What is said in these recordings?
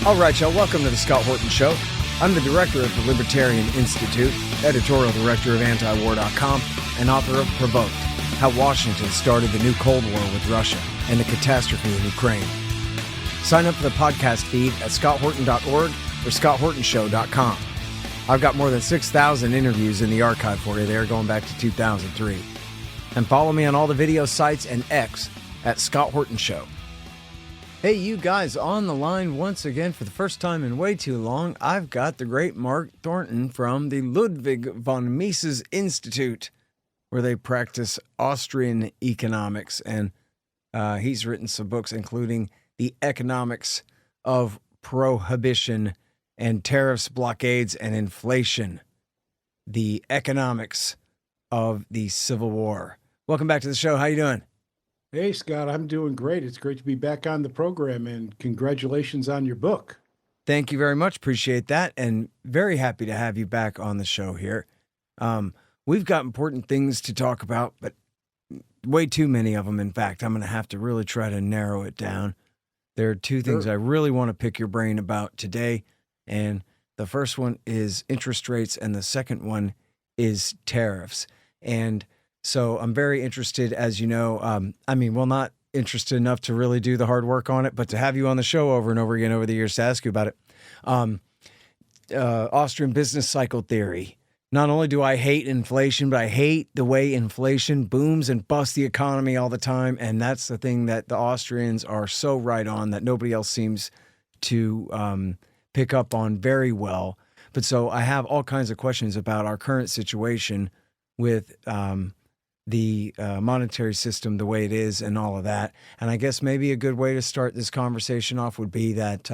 All right, y'all, welcome to the Scott Horton Show. I'm the director of the Libertarian Institute, editorial director of antiwar.com, and author of Provoked, How Washington Started the New Cold War with Russia and the Catastrophe in Ukraine. Sign up for the podcast feed at scotthorton.org or scotthortonshow.com. I've got more than 6,000 interviews in the archive for you there going back to 2003. And follow me on all the video sites and X at Scott Horton Show. Hey, you guys, on the line once again for the first time in way too long, I've got the great Mark Thornton from the Ludwig von Mises Institute, where they practice Austrian economics. And he's written some books, including The Economics of Prohibition and Tariffs, Blockades, and Inflation. The Economics of the Civil War. Welcome back to the show. How you doing? Hey, Scott, I'm doing great. It's great to be back on the program, and congratulations on your book. Thank you very much. Appreciate that. And very happy to have you back on the show here. We've got important things to talk about, but way too many of them. In fact, I'm going to have to really try to narrow it down. There are two things I really want to pick your brain about today. And the first one is interest rates, and the second one is tariffs. And so I'm very interested, as you know, not interested enough to really do the hard work on it, but to have you on the show over and over again over the years to ask you about it. Austrian business cycle theory. Not only do I hate inflation, but I hate the way inflation booms and busts the economy all the time. And that's the thing that the Austrians are so right on that nobody else seems to pick up on very well. But so I have all kinds of questions about our current situation with the monetary system the way it is and all of that. And I guess maybe a good way to start this conversation off would be that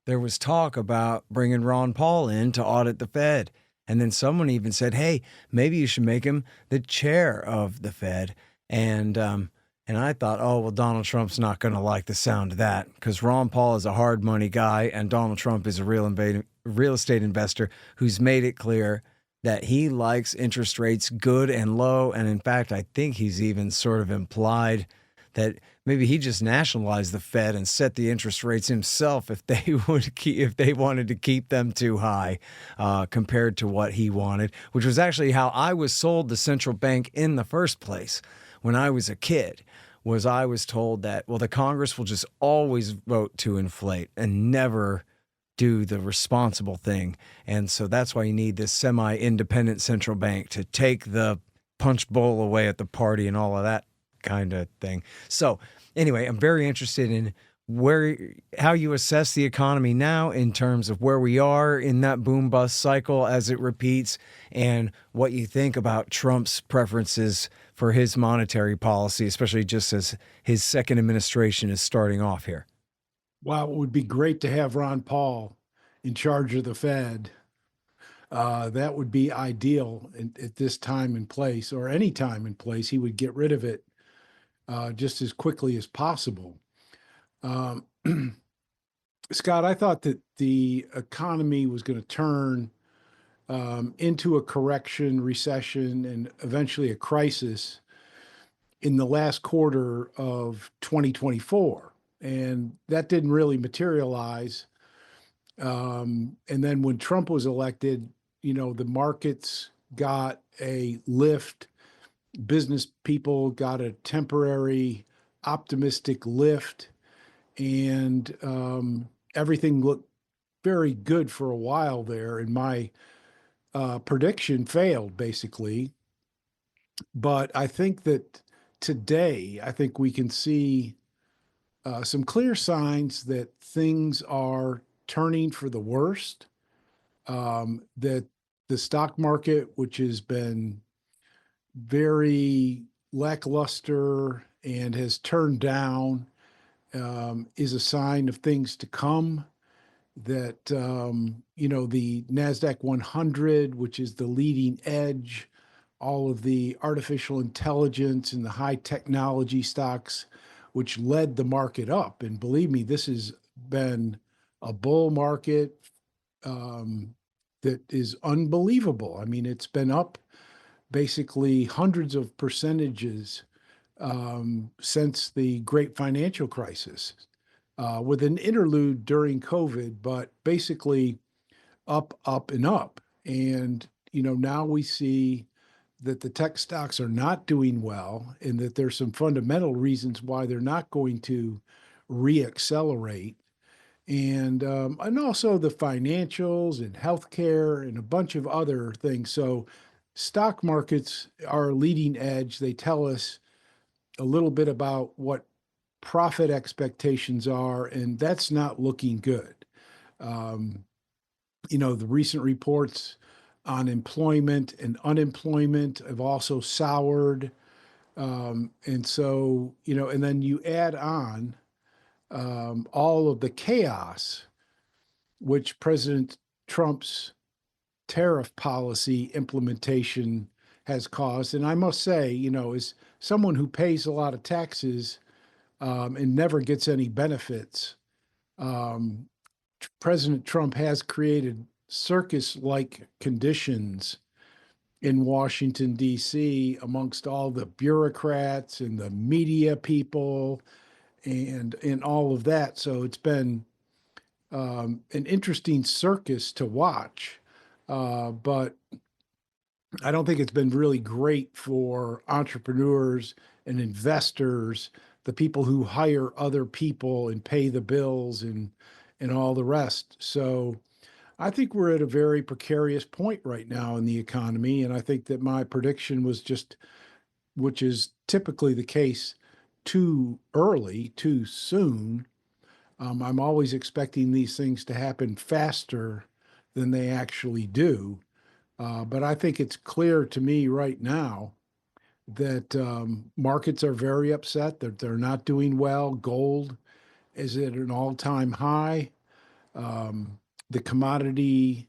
there was talk about bringing Ron Paul in to audit the Fed. And then someone even said, hey, maybe you should make him the chair of the Fed. And I thought, oh, well, Donald Trump's not going to like the sound of that because Ron Paul is a hard money guy and Donald Trump is a real estate investor who's made it clear that he likes interest rates good and low. And in fact, I think he's even sort of implied that maybe he just nationalized the Fed and set the interest rates himself if they wanted to keep them too high compared to what he wanted, which was actually how I was sold the central bank in the first place when I was a kid. I was told that, well, the Congress will just always vote to inflate and never do the responsible thing. And so that's why you need this semi-independent central bank to take the punch bowl away at the party and all of that kind of thing. So anyway, I'm very interested in how you assess the economy now in terms of where we are in that boom bust cycle as it repeats and what you think about Trump's preferences for his monetary policy, especially just as his second administration is starting off here. Wow, it would be great to have Ron Paul in charge of the Fed. That would be ideal at this time and place, or any time and place. He would get rid of it just as quickly as possible. Scott, I thought that the economy was going to turn into a correction, recession, and eventually a crisis in the last quarter of 2024. And that didn't really materialize. And then when Trump was elected, the markets got a lift. Business people got a temporary optimistic lift. And everything looked very good for a while there. And my prediction failed, basically. But I think that today, we can see some clear signs that things are turning for the worst, that the stock market, which has been very lackluster and has turned down, is a sign of things to come, that, the NASDAQ 100, which is the leading edge, all of the artificial intelligence and the high technology stocks, which led the market up. And believe me, this has been a bull market that is unbelievable. I mean, it's been up basically hundreds of percentages since the great financial crisis. with an interlude during COVID, but basically up, up, and up. And, now we see that the tech stocks are not doing well and that there's some fundamental reasons why they're not going to reaccelerate. And also the financials and healthcare and a bunch of other things. So stock markets are leading edge. They tell us a little bit about what profit expectations are, and that's not looking good. Um, the recent reports on employment and unemployment have also soured. And so, and then you add on all of the chaos which President Trump's tariff policy implementation has caused. And I must say, as someone who pays a lot of taxes and never gets any benefits, um, President Trump has created circus like conditions in Washington, D.C., amongst all the bureaucrats and the media people and all of that. So it's been an interesting circus to watch. But I don't think it's been really great for entrepreneurs and investors, the people who hire other people and pay the bills and all the rest. So I think we're at a very precarious point right now in the economy. And I think that my prediction was just, which is typically the case, too early, too soon. I'm always expecting these things to happen faster than they actually do. But I think it's clear to me right now that markets are very upset, that they're not doing well. Gold is at an all-time high. Um, the commodity,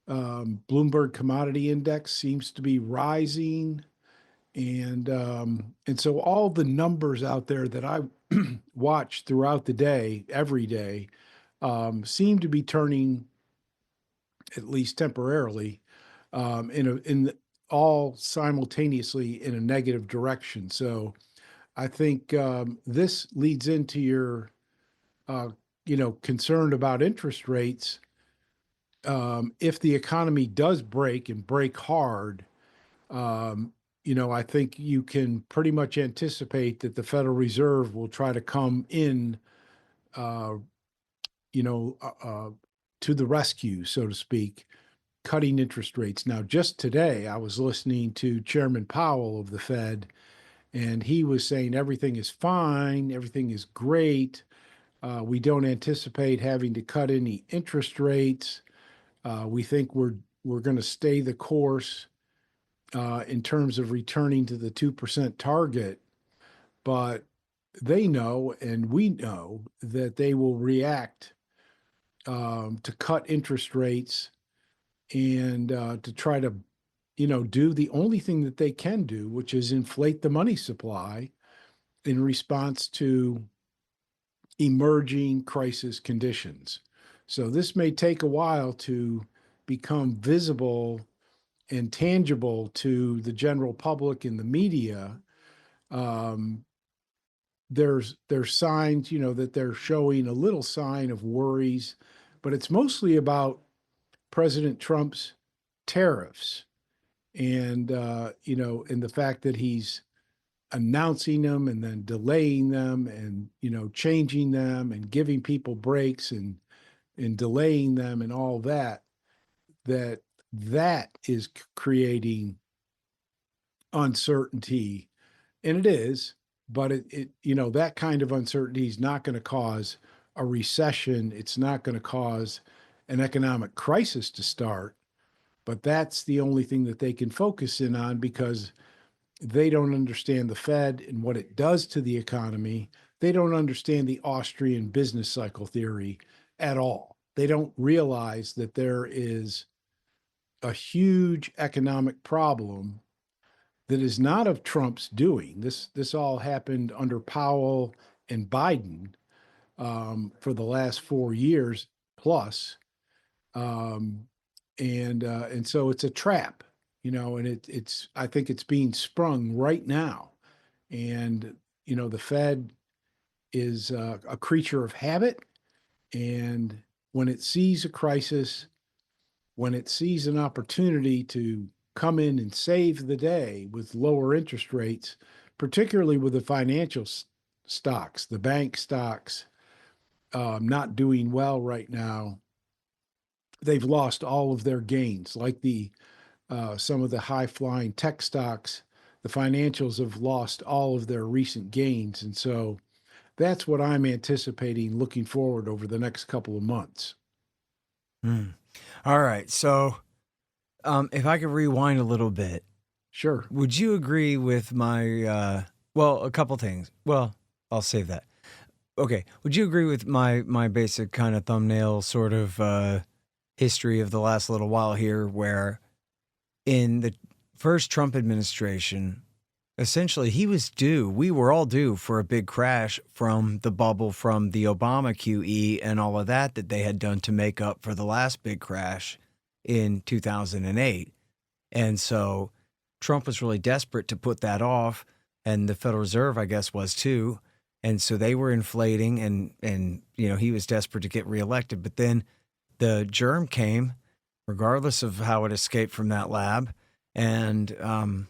Bloomberg Commodity Index seems to be rising. And so all the numbers out there that I watch throughout the day, every day, seem to be turning, at least temporarily, in all simultaneously in a negative direction. So I think this leads into your, uh, concern about interest rates. If the economy does break and break hard, um, I think you can pretty much anticipate that the Federal Reserve will try to come in, uh, you know, uh, uh, to the rescue, so to speak, cutting interest rates. Now, just today, I was listening to Chairman Powell of the Fed, and he was saying everything is fine, everything is great. We don't anticipate having to cut any interest rates. We think we're going to stay the course in terms of returning to the 2% target, but they know and we know that they will react to cut interest rates and to try to, do the only thing that they can do, which is inflate the money supply in response to emerging crisis conditions. So this may take a while to become visible and tangible to the general public and the media. Um, there's signs, that they're showing a little sign of worries, but it's mostly about President Trump's tariffs and and the fact that he's announcing them and then delaying them and changing them and giving people breaks and delaying them and all that that is creating uncertainty. And it is, but that kind of uncertainty is not going to cause a recession. It's not going to cause an economic crisis to start, but that's the only thing that they can focus in on because they don't understand the Fed and what it does to the economy. They don't understand the Austrian business cycle theory at all. They don't realize that there is a huge economic problem that is not of Trump's doing. This all happened under Powell and Biden for the last 4 years plus, um, and so it's a trap, and it's I think it's being sprung right now, and the Fed is a creature of habit. And when it sees a crisis, when it sees an opportunity to come in and save the day with lower interest rates, particularly with the financial stocks, the bank stocks, not doing well right now, they've lost all of their gains. Like the some of the high flying tech stocks, the financials have lost all of their recent gains, and so that's what I'm anticipating looking forward over the next couple of months. Hmm. All right. So, if I could rewind a little bit, Sure. would you agree with my, well, a couple things. Well, I'll save that. Okay. Would you agree with my basic kind of thumbnail sort of history of the last little while here, where in the first Trump administration, essentially we were all due for a big crash from the bubble from the Obama QE and all of that they had done to make up for the last big crash in 2008. And so Trump was really desperate to put that off, and the Federal Reserve, I guess, was too. And so they were inflating, and he was desperate to get reelected. But then the germ came, regardless of how it escaped from that lab, and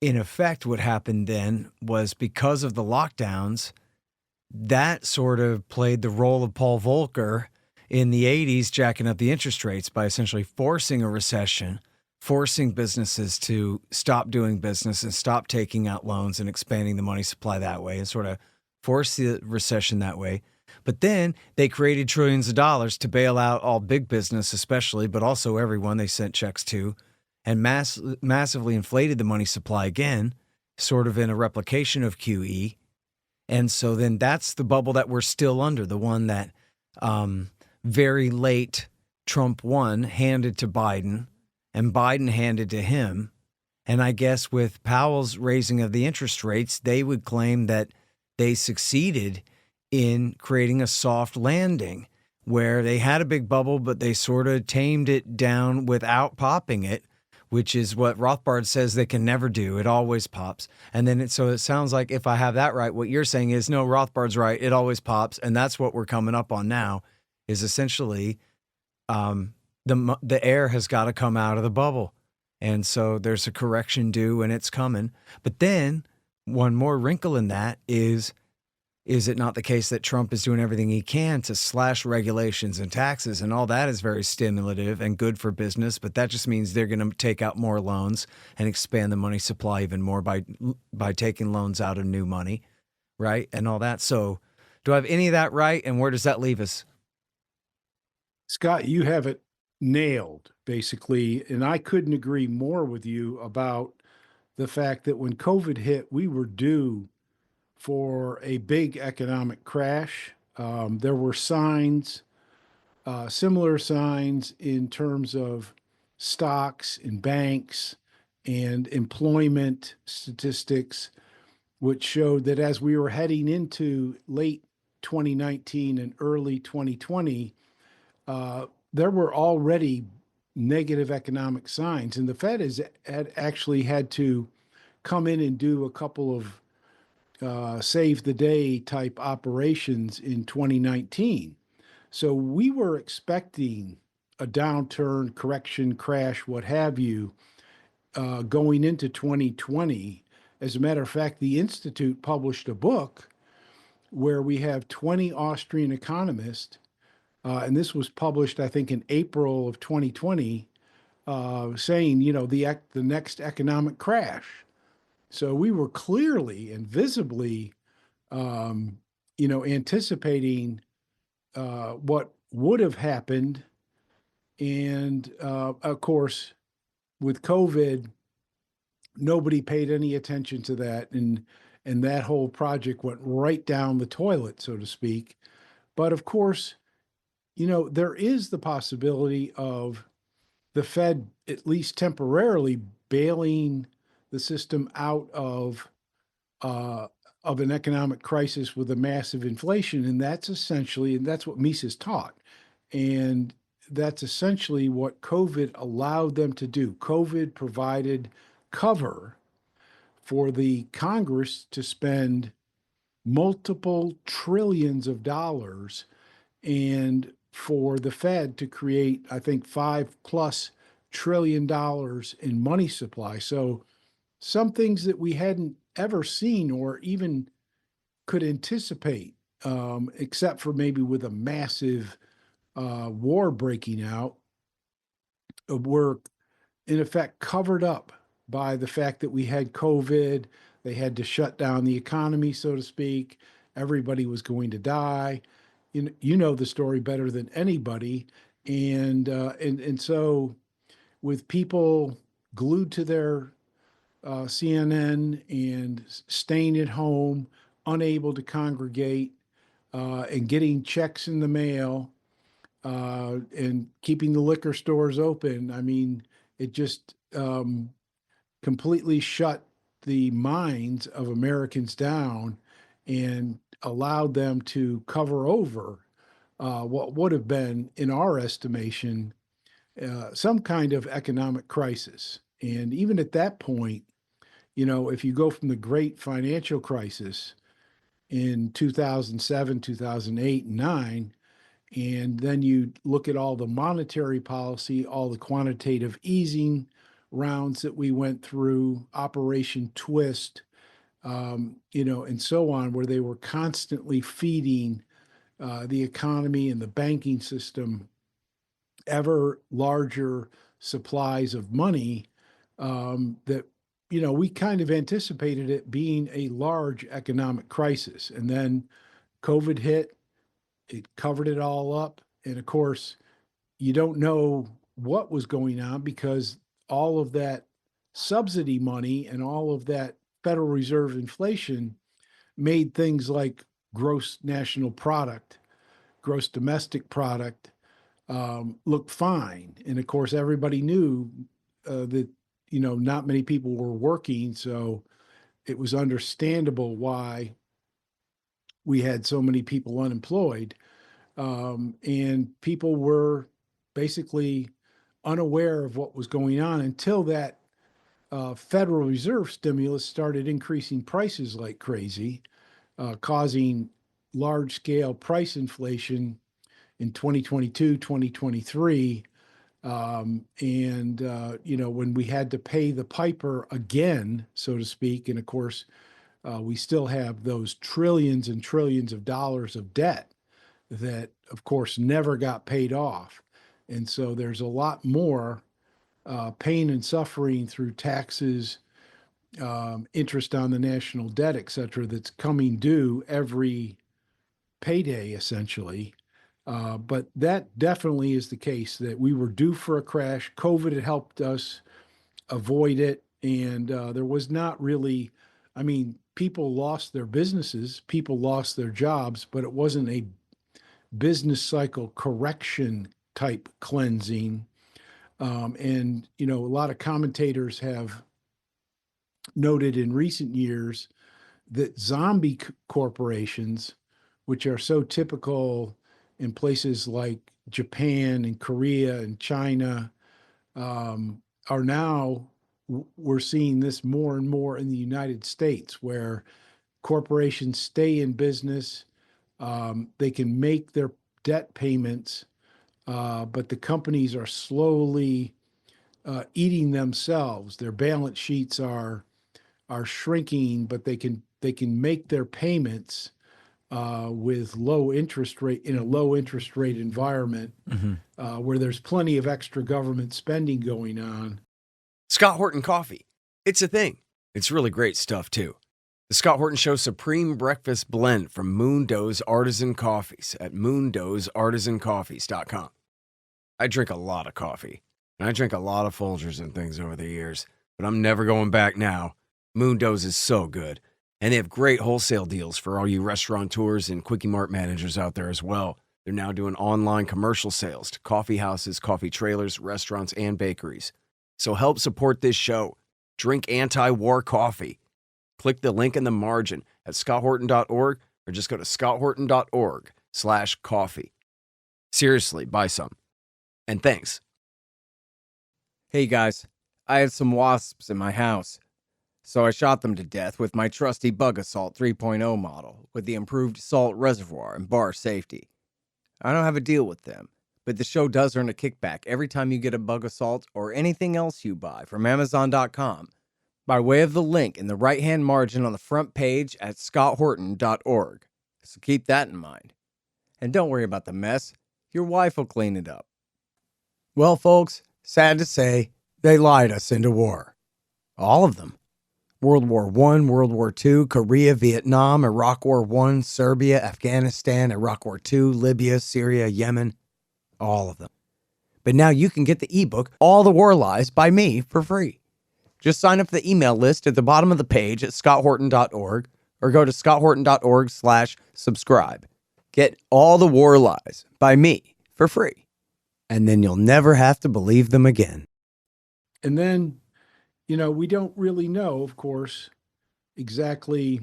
in effect, what happened then was because of the lockdowns, that sort of played the role of Paul Volcker in the 80s, jacking up the interest rates by essentially forcing a recession, forcing businesses to stop doing business and stop taking out loans and expanding the money supply that way, and sort of force the recession that way. But then they created trillions of dollars to bail out all big business, especially, but also everyone they sent checks to, and massively inflated the money supply again, sort of in a replication of QE. And so then that's the bubble that we're still under, the one that very late Trump won, handed to Biden, and Biden handed to him. And I guess with Powell's raising of the interest rates, they would claim that they succeeded in creating a soft landing where they had a big bubble, but they sort of tamed it down without popping it, which is what Rothbard says they can never do. It always pops. And then so it sounds like, if I have that right, what you're saying is, no, Rothbard's right. It always pops. And that's what we're coming up on now, is essentially the air has got to come out of the bubble. And so there's a correction due, and it's coming. But then one more wrinkle in that is it not the case that Trump is doing everything he can to slash regulations and taxes, and all that is very stimulative and good for business, but that just means they're going to take out more loans and expand the money supply even more by taking loans out of new money, right? And all that. So do I have any of that right, and where does that leave us? Scott, you have it nailed, basically. And I couldn't agree more with you about the fact that when COVID hit, we were due for a big economic crash. There were signs, similar signs in terms of stocks and banks and employment statistics, which showed that as we were heading into late 2019 and early 2020, there were already negative economic signs. And the Fed had actually had to come in and do a couple of save the day type operations in 2019. So we were expecting a downturn, correction, crash, what have you, going into 2020. As a matter of fact, the Institute published a book where we have 20 Austrian economists, and this was published, I think, in April of 2020, saying, the next economic crash. So we were clearly and visibly, anticipating what would have happened. And of course, with COVID, nobody paid any attention to that, and that whole project went right down the toilet, so to speak. But of course, there is the possibility of the Fed, at least temporarily, bailing the system out uh, of an economic crisis with a massive inflation, and that's what Mises taught, and that's essentially what COVID allowed them to do. COVID provided cover for the Congress to spend multiple trillions of dollars, and for the Fed to create, I think, $5+ trillion in money supply. So some things that we hadn't ever seen or even could anticipate, except for maybe with a massive war breaking out, were in effect covered up by the fact that we had COVID. They had to shut down the economy, so to speak. Everybody was going to die. You know the story better than anybody, and so with people glued to their CNN and staying at home, unable to congregate, and getting checks in the mail, and keeping the liquor stores open. I mean, it just completely shut the minds of Americans down and allowed them to cover over what would have been, in our estimation, some kind of economic crisis. And even at that point, if you go from the great financial crisis in 2007, 2008, and 9, and then you look at all the monetary policy, all the quantitative easing rounds that we went through, Operation Twist, and so on, where they were constantly feeding the economy and the banking system ever larger supplies of money, that we kind of anticipated it being a large economic crisis. And then COVID hit, it covered it all up. And of course, you don't know what was going on because all of that subsidy money and all of that Federal Reserve inflation made things like gross national product, gross domestic product, look fine. And of course, everybody knew that, not many people were working. So it was understandable why we had so many people unemployed. And people were basically unaware of what was going on until that Federal Reserve stimulus started increasing prices like crazy, causing large scale price inflation in 2022, 2023. When we had to pay the piper again, so to speak, and of course, we still have those trillions and trillions of dollars of debt that, of course, never got paid off. And so there's a lot more pain and suffering through taxes, interest on the national debt, et cetera, that's coming due every payday, essentially. But that definitely is the case, that we were due for a crash. COVID had helped us avoid it. And there was not really, I mean, people lost their businesses, people lost their jobs, but it wasn't a business cycle correction type cleansing. A lot of commentators have noted in recent years that zombie corporations, which are so typical in places like Japan and Korea and China, are now, we're seeing this more and more in the United States, where corporations stay in business. They can make their debt payments, but the companies are slowly eating themselves. Their balance sheets are shrinking, but they can make their payments with low interest rate, in a low interest rate environment, where there's plenty of extra government spending going on. Scott Horton coffee. It's a thing. It's really great stuff, too. The Scott Horton Show Supreme Breakfast Blend from Moondoe's Artisan Coffees at moondosartisancoffees.com. I drink a lot of coffee, and I drink a lot of Folgers and things over the years, but I'm never going back now. Moondoe's is so good, and they have great wholesale deals for all you restaurateurs and Quickie Mart managers out there as well. They're now doing online commercial sales to coffee houses, coffee trailers, restaurants, and bakeries. So help support this show. Drink anti-war coffee. Click the link in the margin at scotthorton.org or just go to scotthorton.org/coffee. Seriously, buy some. And thanks. Hey guys, I have some wasps in my house. So I shot them to death with my trusty Bug Assault 3.0 model with the improved salt reservoir and bar safety. I don't have a deal with them, but the show does earn a kickback every time you get a Bug Assault or anything else you buy from Amazon.com by way of the link in the right-hand margin on the front page at scotthorton.org. So keep that in mind. And don't worry about the mess. Your wife will clean it up. Well, folks, sad to say, they lied us into war. All of them. World War I, World War II, Korea, Vietnam, Iraq War I, Serbia, Afghanistan, Iraq War II, Libya, Syria, Yemen. All of them. But now you can get the ebook, All the War Lies, by me for free. Just sign up for the email list at the bottom of the page at scotthorton.org or go to scotthorton.org/subscribe. Get All the War Lies by me for free. And then you'll never have to believe them again. And then, we don't really know, of course, exactly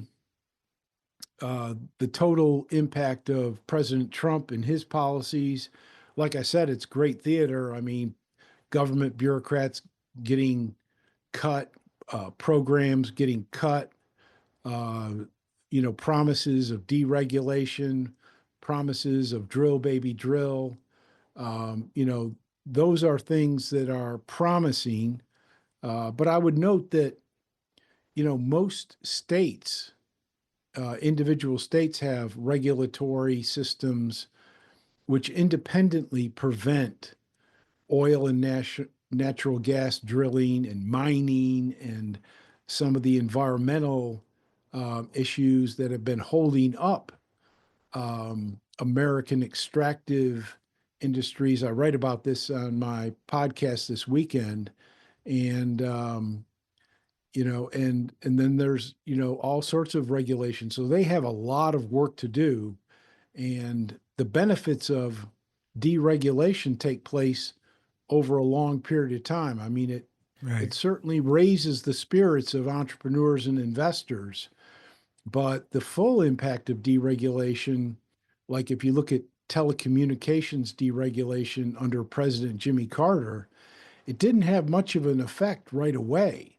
the total impact of President Trump and his policies. Like I said, it's great theater. I mean, government bureaucrats getting cut, programs getting cut, promises of deregulation, promises of drill, baby, drill. Those are things that are promising. But I would note that, most states, individual states have regulatory systems which independently prevent oil and natural gas drilling and mining and some of the environmental issues that have been holding up American extractive industries. I write about this on my podcast this weekend, and and then there's all sorts of regulations. So they have a lot of work to do, and the benefits of deregulation take place over a long period of time. I mean, it certainly raises the spirits of entrepreneurs and investors, but the full impact of deregulation, like if you look at telecommunications deregulation under President Jimmy Carter, it didn't have much of an effect right away.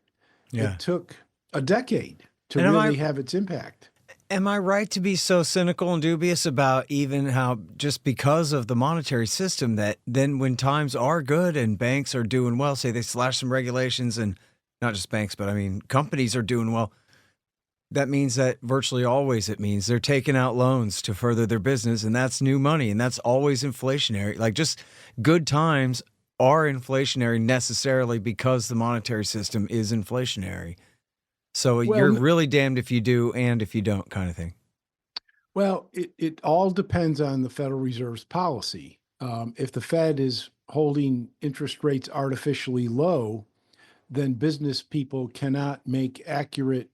Yeah. It took a decade to And really have its impact. Am I right to be so cynical and dubious about even how just because of the monetary system that then when times are good and banks are doing well, say they slash some regulations and not just banks, but I mean, companies are doing well. That means that virtually always it means they're taking out loans to further their business, and that's new money, and that's always inflationary. Like just good times are inflationary necessarily because the monetary system is inflationary. So you're really damned if you do and if you don't kind of thing. Well, it all depends on the Federal Reserve's policy. If the Fed is holding interest rates artificially low, then business people cannot make accurate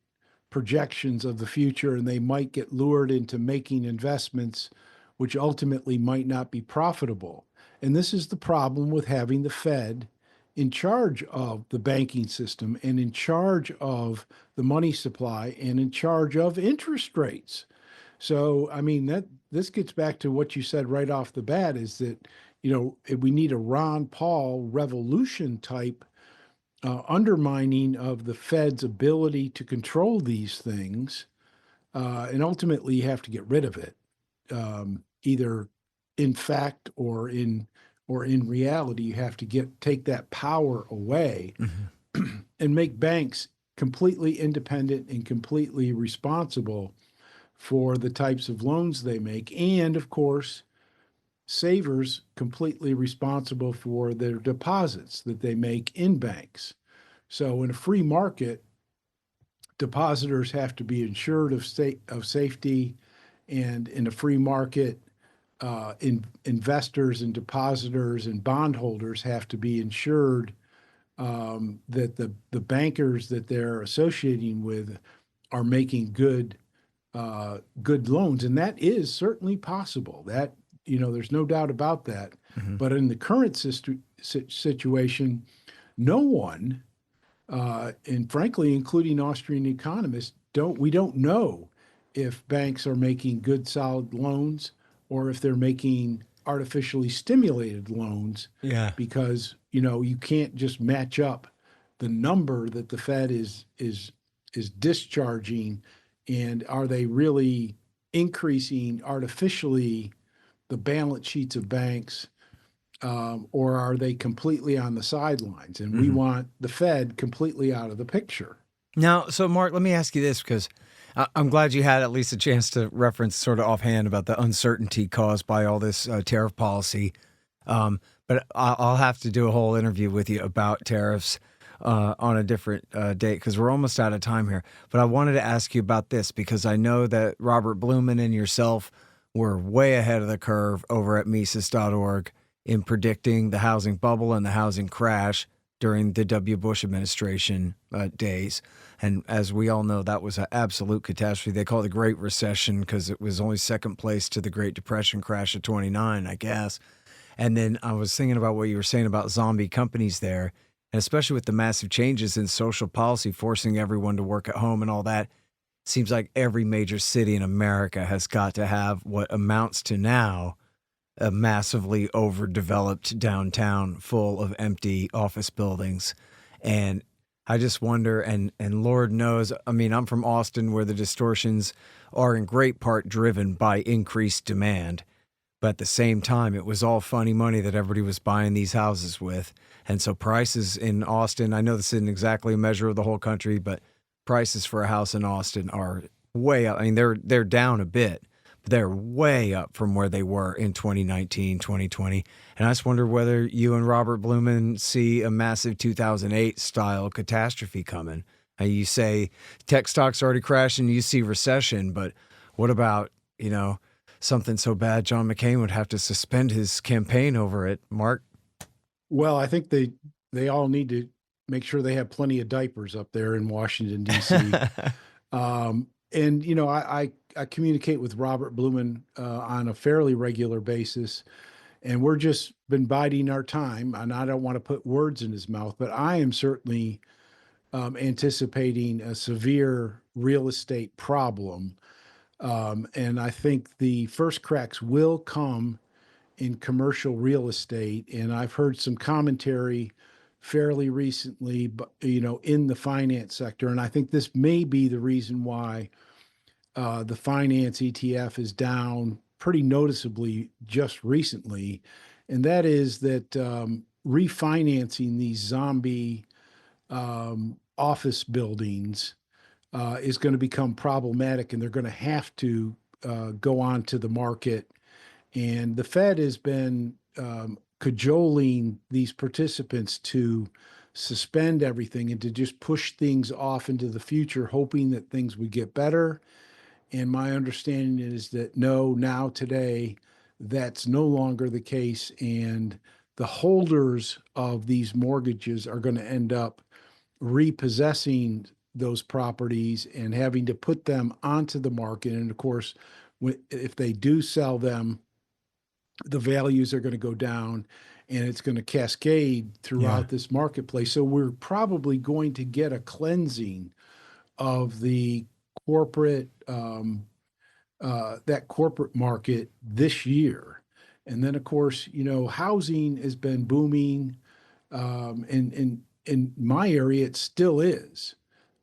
projections of the future, and they might get lured into making investments which ultimately might not be profitable. And this is the problem with having the Fed in charge of the banking system and in charge of the money supply and in charge of interest rates. So, I mean, this gets back to what you said right off the bat is that, we need a Ron Paul revolution type undermining of the Fed's ability to control these things. And ultimately, you have to get rid of it, either in fact or in reality. You have to take that power away and make banks completely independent and completely responsible for the types of loans they make. And of course, savers completely responsible for their deposits that they make in banks. So in a free market, depositors have to be insured of safety, and in a free market, investors and depositors and bondholders have to be insured that the bankers that they're associating with are making good loans, and that is certainly possible. That there's no doubt about that. But in the current situation, no one, and frankly, including Austrian economists, we don't know if banks are making good, solid loans or if they're making artificially stimulated loans. Yeah. Because you can't just match up the number that the Fed is is discharging, and are they really increasing artificially the balance sheets of banks, or are they completely on the sidelines? And we Mhm. want the Fed completely out of the picture. Now, so Mark, let me ask you this because I'm glad you had at least a chance to reference sort of offhand about the uncertainty caused by all this tariff policy. But I'll have to do a whole interview with you about tariffs on a different date because we're almost out of time here. But I wanted to ask you about this because I know that Robert Blumen and yourself were way ahead of the curve over at Mises.org in predicting the housing bubble and the housing crash during the W. Bush administration days. And as we all know, that was an absolute catastrophe. They call it the Great Recession because it was only second place to the Great Depression crash of 29, I guess. And then I was thinking about what you were saying about zombie companies there, and especially with the massive changes in social policy forcing everyone to work at home and all that. Seems like every major city in America has got to have what amounts to now a massively overdeveloped downtown full of empty office buildings. And I just wonder, and Lord knows, I mean, I'm from Austin where the distortions are in great part driven by increased demand. But at the same time, it was all funny money that everybody was buying these houses with. And so prices in Austin, I know this isn't exactly a measure of the whole country, but prices for a house in Austin are way up. I mean, they're down a bit, but they're way up from where they were in 2019, 2020. And I just wonder whether you and Robert Blumen see a massive 2008 style catastrophe coming. And you say tech stocks already crashing, you see recession, but what about, something so bad John McCain would have to suspend his campaign over it, Mark? Well, I think they all need to make sure they have plenty of diapers up there in Washington D.C. And I communicate with Robert Blumen on a fairly regular basis, and we're just been biding our time. And I don't want to put words in his mouth, but I am certainly anticipating a severe real estate problem. And I think the first cracks will come in commercial real estate. And I've heard some commentary fairly recently, but in the finance sector. And I think this may be the reason why the finance ETF is down pretty noticeably just recently. And that is that refinancing these zombie office buildings is going to become problematic, and they're going to have to go on to the market. And the Fed has been cajoling these participants to suspend everything and to just push things off into the future, hoping that things would get better. And my understanding is that no, now today, that's no longer the case. And the holders of these mortgages are going to end up repossessing those properties and having to put them onto the market. And of course, if they do sell them, the values are going to go down and it's going to cascade Yeah. throughout this marketplace. So we're probably going to get a cleansing of the corporate that corporate market this year. And then of course, housing has been booming. In my area, it still is.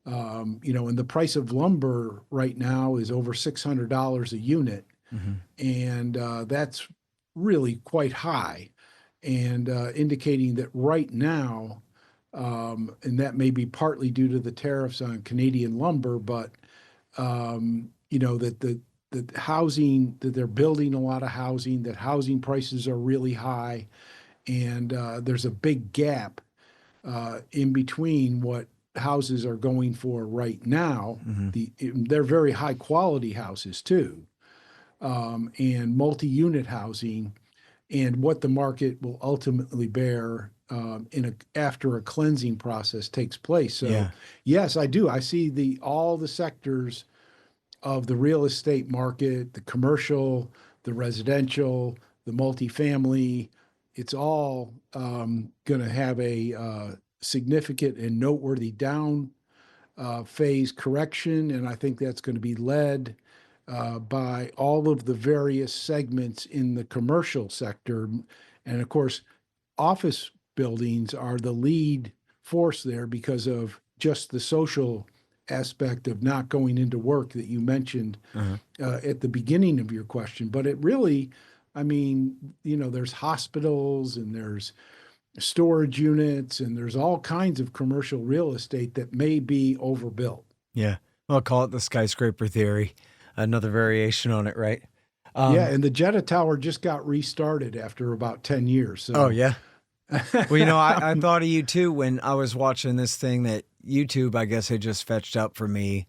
And the price of lumber right now is over $600 a unit, Mm-hmm. and that's really quite high, and indicating that right now, and that may be partly due to the tariffs on Canadian lumber, but that the housing, that they're building a lot of housing, that housing prices are really high, and there's a big gap in between what houses are going for right now. Mm-hmm. They're very high quality houses too, and multi-unit housing, and what the market will ultimately bear after a cleansing process takes place. So Yeah. yes, I do. I see all the sectors of the real estate market, the commercial, the residential, the multifamily. It's all going to have a significant and noteworthy down phase correction. And I think that's going to be led by all of the various segments in the commercial sector. And of course, office buildings are the lead force there because of just the social aspect of not going into work that you mentioned Uh-huh. at the beginning of your question. But it really, I mean, there's hospitals and there's storage units and there's all kinds of commercial real estate that may be overbuilt. Yeah. I'll call it the skyscraper theory. Another variation on it, right? Yeah, and the Jeddah Tower just got restarted after about 10 years. Oh, So, yeah. Well, I thought of you too when I was watching this thing that YouTube, I guess, had just fetched up for me.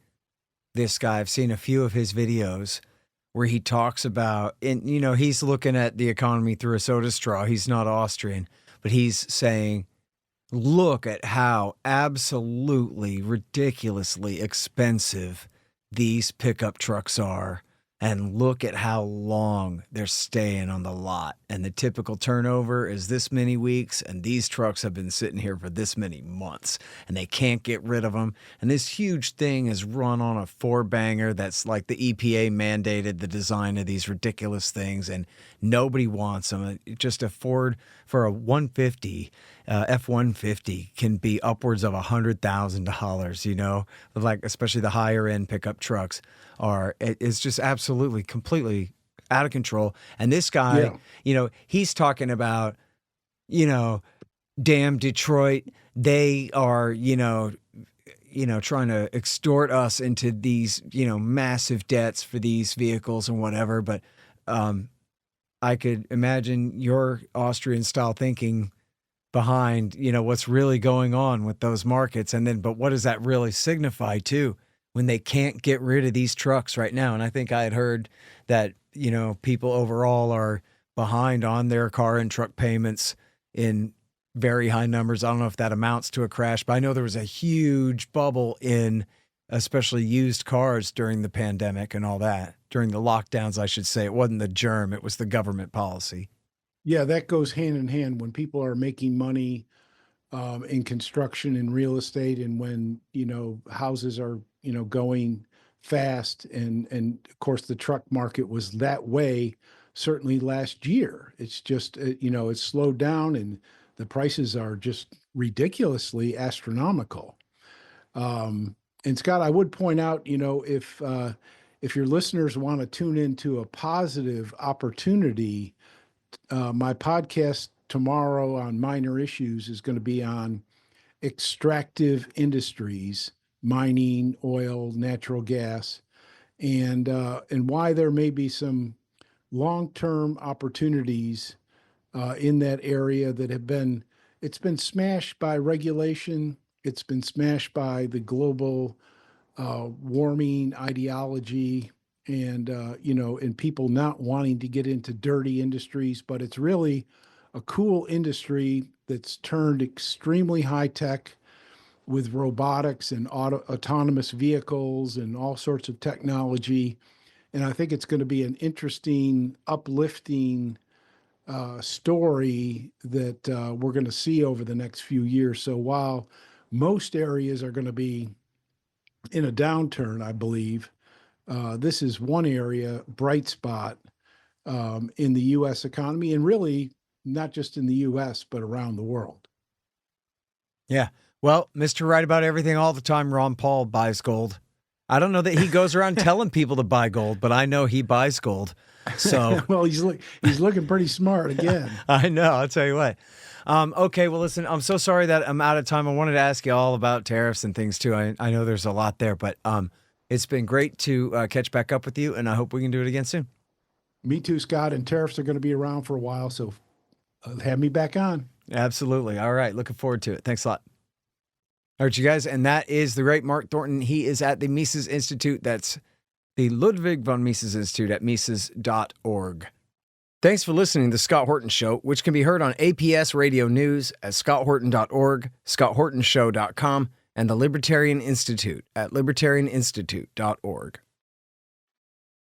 This guy, I've seen a few of his videos where he talks about, and he's looking at the economy through a soda straw. He's not Austrian, but he's saying, look at how absolutely ridiculously expensive these pickup trucks are. And look at how long they're staying on the lot. And the typical turnover is this many weeks. And these trucks have been sitting here for this many months. And they can't get rid of them. And this huge thing is run on a four-banger that's like the EPA mandated the design of these ridiculous things. And nobody wants them. Just a Ford for a 150, F-150 can be upwards of $100,000, like especially the higher end pickup trucks. It's just absolutely, completely out of control. And this guy, he's talking about, damn Detroit, they are, trying to extort us into these, massive debts for these vehicles and whatever. But I could imagine your Austrian style thinking behind, what's really going on with those markets. And then, but what does that really signify too? When they can't get rid of these trucks right now. And I think I had heard that, people overall are behind on their car and truck payments in very high numbers. I don't know if that amounts to a crash, but I know there was a huge bubble in especially used cars during the pandemic and all that. During the lockdowns, I should say. It wasn't the germ, it was the government policy. Yeah, that goes hand in hand when people are making money in construction and real estate, and when houses are going fast, and of course the truck market was that way certainly last year. It's just it's slowed down, and the prices are just ridiculously astronomical. And Scott, I would point out, if your listeners want to tune into a positive opportunity, my podcast tomorrow on minor issues is going to be on extractive industries, mining, oil, natural gas, and why there may be some long-term opportunities in that area that it's been smashed by regulation. It's been smashed by the global warming ideology, and people not wanting to get into dirty industries, but it's really a cool industry that's turned extremely high tech with robotics and autonomous vehicles and all sorts of technology. And I think it's going to be an interesting, uplifting story that we're going to see over the next few years. So while most areas are going to be in a downturn, I believe, this is one area, bright spot in the U.S. economy, and really not just in the U.S., but around the world. Yeah. Well, Mr. Right About Everything all the time, Ron Paul buys gold. I don't know that he goes around telling people to buy gold, but I know he buys gold. So well, he's looking pretty smart again. I know. I'll tell you what. Okay. Well, listen, I'm so sorry that I'm out of time. I wanted to ask you all about tariffs and things too. I know there's a lot there, but it's been great to catch back up with you, and I hope we can do it again soon. Me too, Scott. And tariffs are going to be around for a while, so have me back on. Absolutely. All right. Looking forward to it. Thanks a lot. All right, you guys. And that is the great Mark Thornton. He is at the Mises Institute. That's the Ludwig von Mises Institute at Mises.org. Thanks for listening to The Scott Horton Show, which can be heard on APS Radio News at scotthorton.org, scotthortonshow.com, and the Libertarian Institute at libertarianinstitute.org.